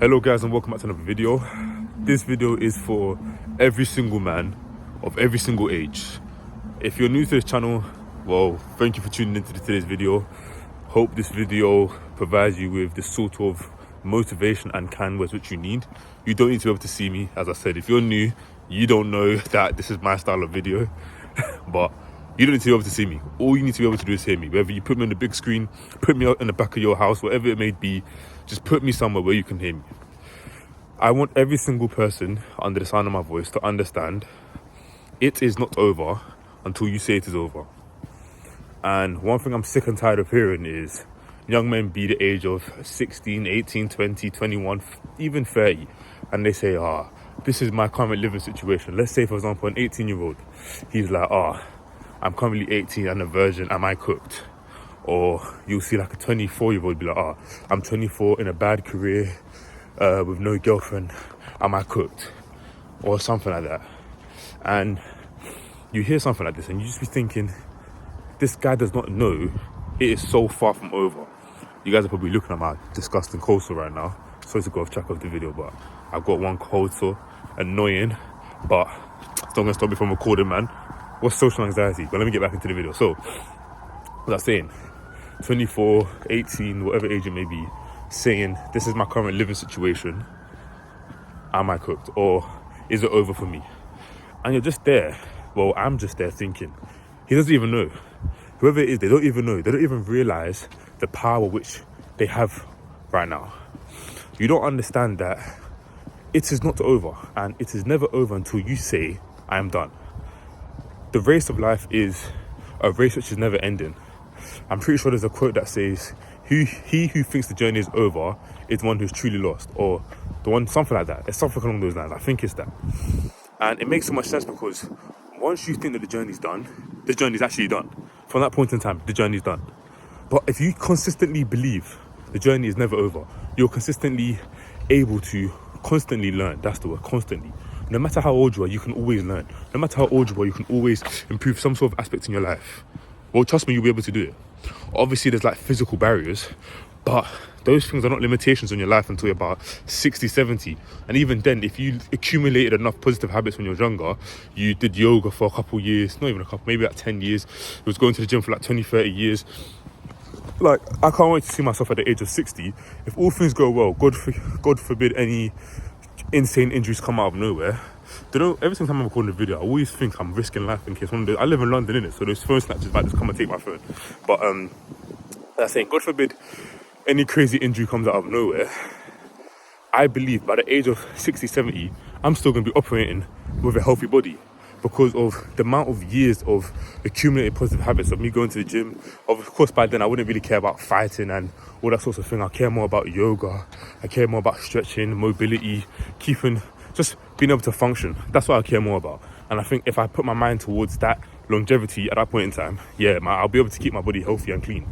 Hello guys, and welcome back to another video. This video is for every single man of every single age. If you're new to this channel, well, thank you for tuning into today's video. Hope this video provides you with the sort of motivation and kind words which you need. You don't need to be able to see me. As I said, if you're new, you don't know that this is my style of video. But you don't need to be able to see me. All you need to be able to do is hear me. Whether you put me on the big screen, put me out in the back of your house, whatever it may be, just put me somewhere where you can hear me. I want every single person under the sound of my voice to understand it is not over until you say it is over. And one thing I'm sick and tired of hearing is young men be the age of 16, 18, 20, 21, even 30. And they say, this is my current living situation. Let's say, for example, an 18-year-old. He's like, I'm currently 18 and a virgin. Am I cooked? Or you'll see like a 24-year-old be like, I'm 24 in a bad career with no girlfriend. Am I cooked? Or something like that. And you hear something like this and you just be thinking, this guy does not know it is so far from over. You guys are probably looking at my disgusting cold sore right now. Sorry to go off track of the video, but I've got one cold sore. Annoying, but it's not going to stop me from recording, man. What's social anxiety? But let me get back into the video. So, what was I saying? 24, 18, whatever age it may be, saying, this is my current living situation. Am I cooked? Or is it over for me? And you're just there. Well, I'm just there thinking, he doesn't even know. Whoever it is, they don't even know. They don't even realize the power which they have right now. You don't understand that it is not over, and it is never over until you say, I am done. The race of life is a race which is never ending. I'm pretty sure there's a quote that says, he who thinks the journey is over is one who's truly lost, or the one, something like that. It's something along those lines. I think it's that. And it makes so much sense because once you think that the journey's done, the journey's actually done. From that point in time, the journey's done. But if you consistently believe the journey is never over, you're consistently able to constantly learn. That's the word, constantly. No matter how old you are, you can always learn. No matter how old you are, you can always improve some sort of aspect in your life. Well, trust me, you'll be able to do it. Obviously, there's like physical barriers, but those things are not limitations on your life until you're about 60, 70. And even then, if you accumulated enough positive habits when you were younger, you did yoga for a couple of years, not even a couple, maybe like 10 years. You was going to the gym for like 20, 30 years. Like, I can't wait to see myself at the age of 60. If all things go well, God forbid any insane injuries come out of nowhere. Every single time I'm recording a video, I always think I'm risking life in case one of those. I live in London, innit? So those phone snatchers might just come and take my phone. But that's saying, God forbid any crazy injury comes out of nowhere. I believe by the age of 60, 70, I'm still going to be operating with a healthy body because of the amount of years of accumulated positive habits of me going to the gym. Of course, by then, I wouldn't really care about fighting and all that sort of thing. I care more about yoga. I care more about stretching, mobility, just being able to function. That's what I care more about. And I think if I put my mind towards that longevity at that point in time, I'll be able to keep my body healthy and clean.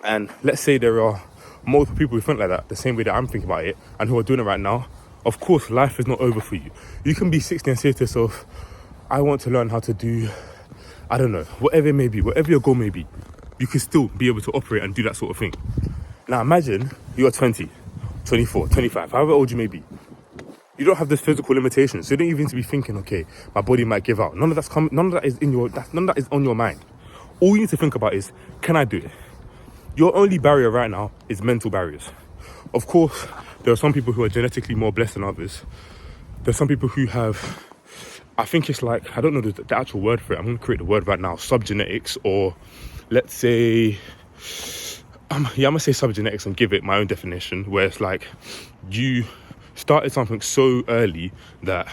And let's say there are multiple people who think like that, the same way that I'm thinking about it, and who are doing it right now. Of course, life is not over for you. You can be 60 and say to yourself, I want to learn how to do, I don't know, whatever it may be, whatever your goal may be, you can still be able to operate and do that sort of thing. Now imagine you're 20, 24, 25, however old you may be. You don't have this physical limitations, so you don't even need to be thinking, okay, my body might give out. None of that is on your mind. All you need to think about is, can I do it? Your only barrier right now is mental barriers. Of course, there are some people who are genetically more blessed than others. There's some people who have, I think it's like, I don't know the actual word for it. I'm going to create the word right now, subgenetics, or let's say, I'm going to say subgenetics and give it my own definition, where it's like you started something so early that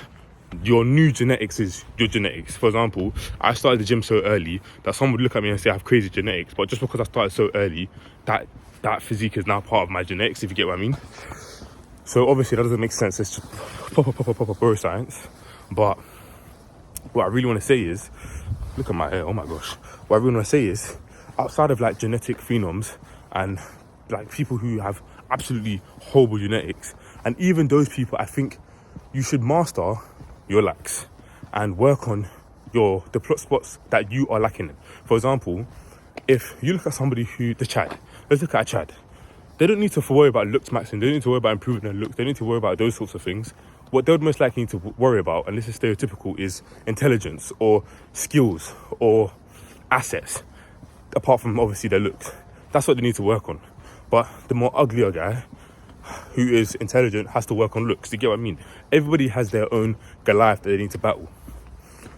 your new genetics is your genetics. For example, I started the gym so early that someone would look at me and say I have crazy genetics, but just because I started so early, that physique is now part of my genetics, if you get what I mean. So obviously that doesn't make sense. It's just proper science. But what I really want to say is, look at my hair, oh my gosh. What I really want to say is, outside of like genetic phenoms and like people who have absolutely horrible genetics, and even those people, I think you should master your lacks and work on the plot spots that you are lacking in. For example, if you look at somebody let's look at a Chad. they don't need to worry about looks maxing. They don't need to worry about improving their looks. They don't need to worry about those sorts of things. What they would most likely need to worry about, and this is stereotypical, is intelligence or skills or assets, apart from obviously their looks. That's what they need to work on. But the more uglier guy who is intelligent has to work on looks. Do you get what I mean? Everybody has their own Goliath that they need to battle.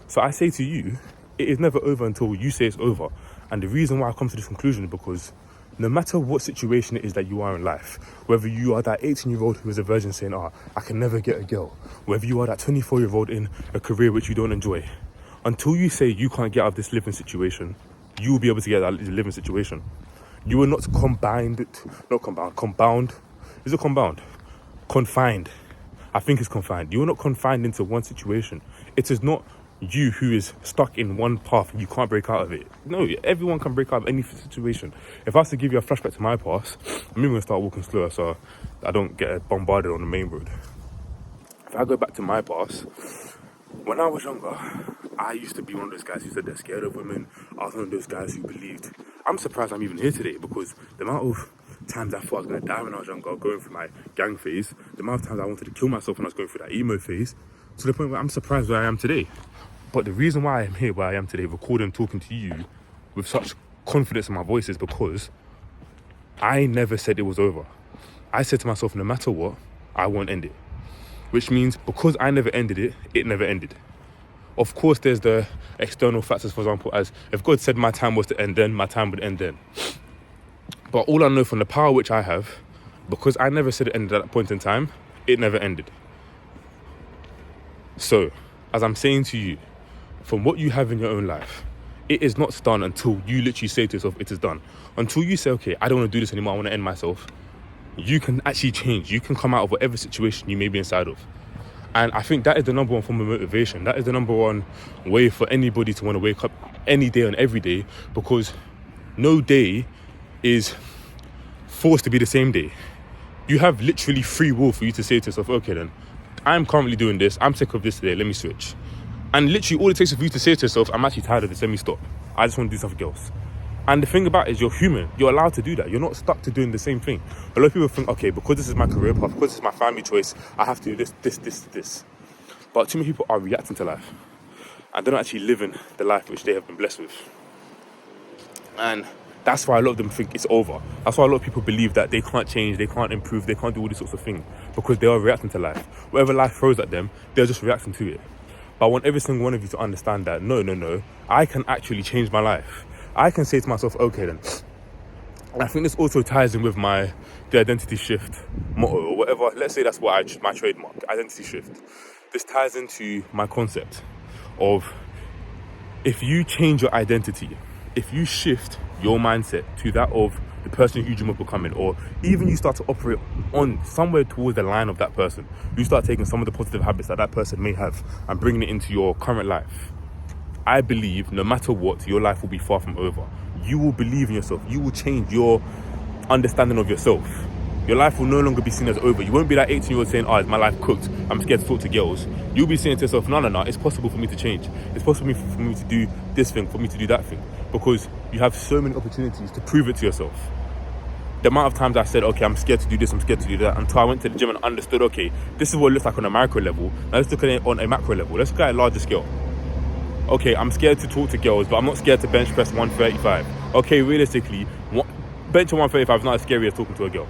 So I say to you, it is never over until you say it's over. And the reason why I come to this conclusion is because no matter what situation it is that you are in life, whether you are that 18-year-old who is a virgin saying, I can never get a girl, whether you are that 24-year-old in a career which you don't enjoy, until you say you can't get out of this living situation, you will be able to get out of that living situation. You are not confined. Is it compound? Confined. I think it's confined. You are not confined into one situation. It is not you who is stuck in one path and you can't break out of it. No, everyone can break out of any situation. If I was to give you a flashback to my past, I'm even going to start walking slower so I don't get bombarded on the main road. If I go back to my past, when I was younger, I used to be one of those guys who said they're scared of women. I was one of those guys who believed. I'm surprised I'm even here today because the amount of times I thought I was going to die when I was younger, going through my gang phase, the amount of times I wanted to kill myself when I was going through that emo phase, to the point where I'm surprised where I am today. But the reason why I'm here where I am today, recording, talking to you with such confidence in my voice is because I never said it was over. I said to myself, no matter what, I won't end it. Which means because I never ended it, it never ended. Of course, there's the external factors, for example, as if God said my time was to end then, my time would end then. But all I know from the power which I have, because I never said it ended at that point in time, it never ended. So, as I'm saying to you, from what you have in your own life, it is not done until you literally say to yourself, it is done. Until you say, okay, I don't want to do this anymore, I want to end myself, you can actually change. You can come out of whatever situation you may be inside of. And I think that is the number one form of motivation. That is the number one way for anybody to want to wake up any day and every day, because no day is forced to be the same day. You have literally free will for you to say to yourself, okay then, I'm currently doing this, I'm sick of this today, let me switch. And literally all it takes is for you to say to yourself, I'm actually tired of this, let me stop. I just want to do something else. And the thing about it is you're human. You're allowed to do that. You're not stuck to doing the same thing. A lot of people think, okay, because this is my career path, because this is my family choice, I have to do this. But too many people are reacting to life. And they're not actually living the life which they have been blessed with. And that's why a lot of them think it's over. That's why a lot of people believe that they can't change, they can't improve, they can't do all these sorts of things. Because they are reacting to life. Whatever life throws at them, they're just reacting to it. But I want every single one of you to understand that, no, I can actually change my life. I can say to myself, okay then. And I think this also ties in with the identity shift motto or whatever. Let's say that's what my trademark, identity shift. This ties into my concept of if you change your identity, if you shift your mindset to that of the person you dream of becoming, or even you start to operate on somewhere towards the line of that person, you start taking some of the positive habits that person may have and bringing it into your current life. I believe no matter what, your life will be far from over. You will believe in yourself. You will change your understanding of yourself. Your life will no longer be seen as over. You won't be that 18-year-old saying, is my life cooked? I'm scared to talk to girls. You'll be saying to yourself, no, it's possible for me to change. It's possible for me to do this thing, for me to do that thing. Because you have so many opportunities to prove it to yourself. The amount of times I said, okay, I'm scared to do this, I'm scared to do that, until I went to the gym and understood, okay, this is what it looks like on a micro level. Now let's look at it on a macro level. Let's look at a larger scale. Okay, I'm scared to talk to girls, but I'm not scared to bench press 135. Okay, realistically, benching 135 is not as scary as talking to a girl.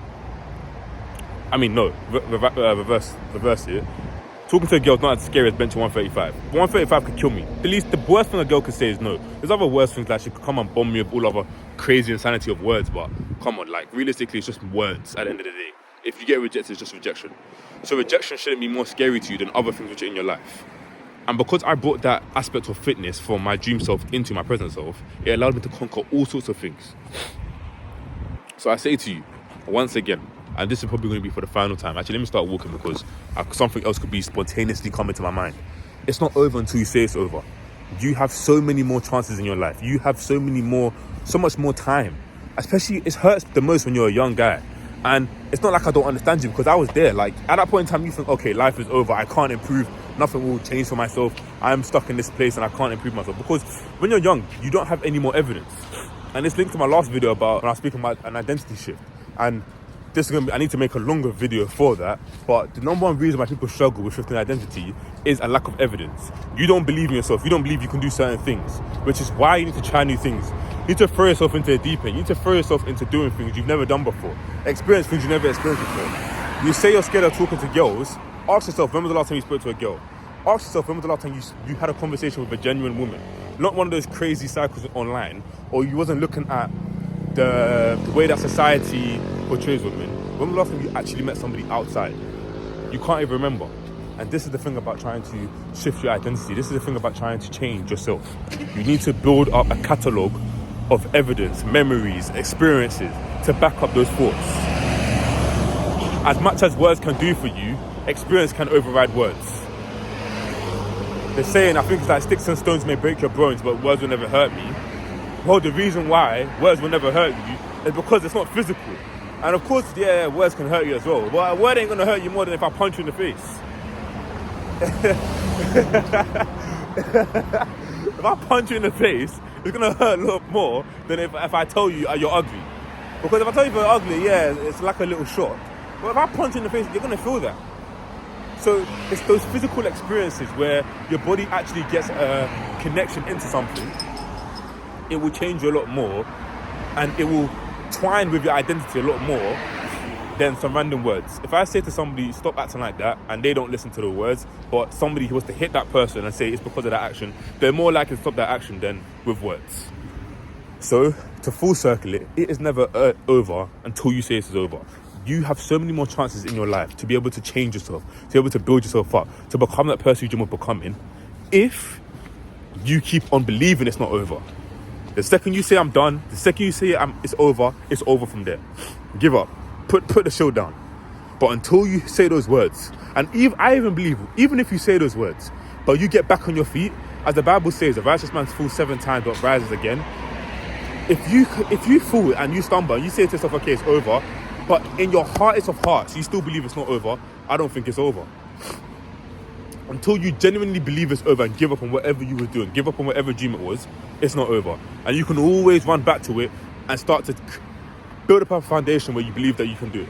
I mean, no, reverse here. Talking to a girl is not as scary as benching 135. 135 could kill me. The worst thing a girl could say is no. There's other worse things like she could come and bomb me with all other crazy insanity of words, but come on, like realistically, it's just words at the end of the day. If you get rejected, it's just rejection. So rejection shouldn't be more scary to you than other things which are in your life. And because I brought that aspect of fitness from my dream self into my present self, it allowed me to conquer all sorts of things. So I say to you, once again, and this is probably going to be for the final time. Actually, let me start walking because something else could be spontaneously coming to my mind. It's not over until you say it's over. You have so many more chances in your life. You have so much more time. Especially, it hurts the most when you're a young guy. And it's not like I don't understand you because I was there. Like, at that point in time, you think, okay, life is over. I can't improve. Nothing will change for myself. I'm stuck in this place and I can't improve myself. Because when you're young, you don't have any more evidence. And it's linked to my last video about when I was speaking about an identity shift. And I need to make a longer video for that. But the number one reason why people struggle with shifting identity is a lack of evidence. You don't believe in yourself. You don't believe you can do certain things, which is why you need to try new things. You need to throw yourself into the deep end. You need to throw yourself into doing things you've never done before. Experience things you've never experienced before. You say you're scared of talking to girls. Ask yourself, when was the last time you spoke to a girl? Ask yourself, when was the last time you had a conversation with a genuine woman? Not one of those crazy cycles online, or you wasn't looking at the way that society portrays women. When was the last time you actually met somebody outside? You can't even remember. And this is the thing about trying to shift your identity. This is the thing about trying to change yourself. You need to build up a catalogue of evidence, memories, experiences to back up those thoughts. As much as words can do for you, experience can override words. They're saying, I think it's like sticks and stones may break your bones, but words will never hurt me. Well, the reason why words will never hurt you is because it's not physical. And of course, yeah, words can hurt you as well. But a word ain't gonna hurt you more than if I punch you in the face. If I punch you in the face, it's gonna hurt a lot more than if I tell you you're ugly. Because if I tell you you're ugly, yeah, it's like a little shot. But if I punch you in the face, you're gonna feel that. So it's those physical experiences where your body actually gets a connection into something. It will change you a lot more, and it will twine with your identity a lot more than some random words. If I say to somebody, stop acting like that, and they don't listen to the words, but somebody who was to hit that person and say it's because of that action, they're more likely to stop that action than with words. So to full circle it is never over until you say it's over. You have so many more chances in your life to be able to change yourself, to be able to build yourself up, to become that person you dream of becoming, if you keep on believing it's not over. The second you say I'm done, the second you say it's over from there. Give up. Put the show down. But until you say those words, and I even believe, even if you say those words, but you get back on your feet, as the Bible says, the righteous man falls 7 times but rises again. If you fall and you stumble, and you say to yourself, okay, it's over, but in your heart of hearts, you still believe it's not over, I don't think it's over. Until you genuinely believe it's over and give up on whatever you were doing, give up on whatever dream it was, it's not over. And you can always run back to it and start to build up a foundation where you believe that you can do it.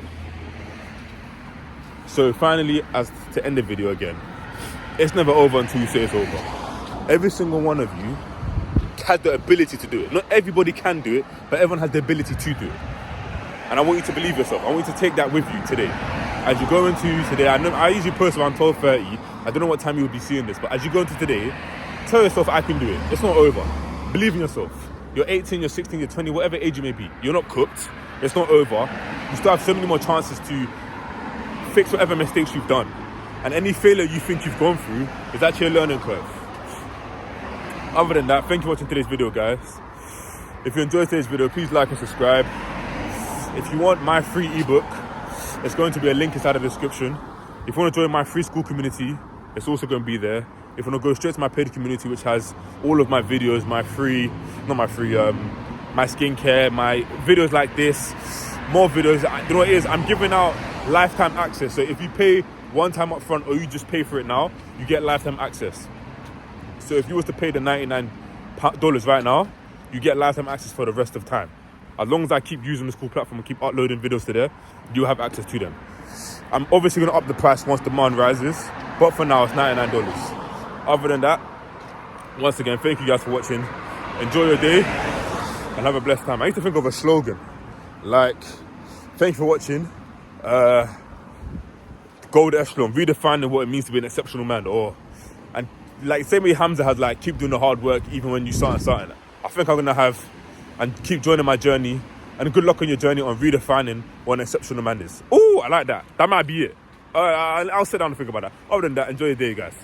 So finally, as to end the video again, it's never over until you say it's over. Every single one of you has the ability to do it. Not everybody can do it, but everyone has the ability to do it. And I want you to believe yourself. I want you to take that with you today. As you go into today, I usually post around 12:30. I don't know what time you'll be seeing this, but as you go into today, tell yourself, I can do it. It's not over. Believe in yourself. You're 18, you're 16, you're 20, whatever age you may be. You're not cooked. It's not over. You still have so many more chances to fix whatever mistakes you've done. And any failure you think you've gone through is actually a learning curve. Other than that, thank you for watching today's video, guys. If you enjoyed today's video, please like and subscribe. If you want my free ebook, there's going to be a link inside of the description. If you want to join my free school community, it's also going to be there. If you want to go straight to my paid community, which has all of my videos, my skincare, my videos like this, more videos. You know what it is? I'm giving out lifetime access. So if you pay one time up front or you just pay for it now, you get lifetime access. So if you was to pay the $99 right now, you get lifetime access for the rest of time. As long as I keep using the school platform and keep uploading videos to there, you'll have access to them. I'm obviously going to up the price once demand rises, but for now, it's $99. Other than that, once again, thank you guys for watching. Enjoy your day and have a blessed time. I need to think of a slogan, like, thank you for watching, Gold Echelon, redefining what it means to be an exceptional man, and like, same way Hamza has, like, keep doing the hard work even when you start something. I think I'm going to have, and keep joining my journey, and good luck on your journey on redefining what an exceptional man is. Oh, I like that. That might be it. I'll sit down and think about that. Other than that, enjoy your day, guys.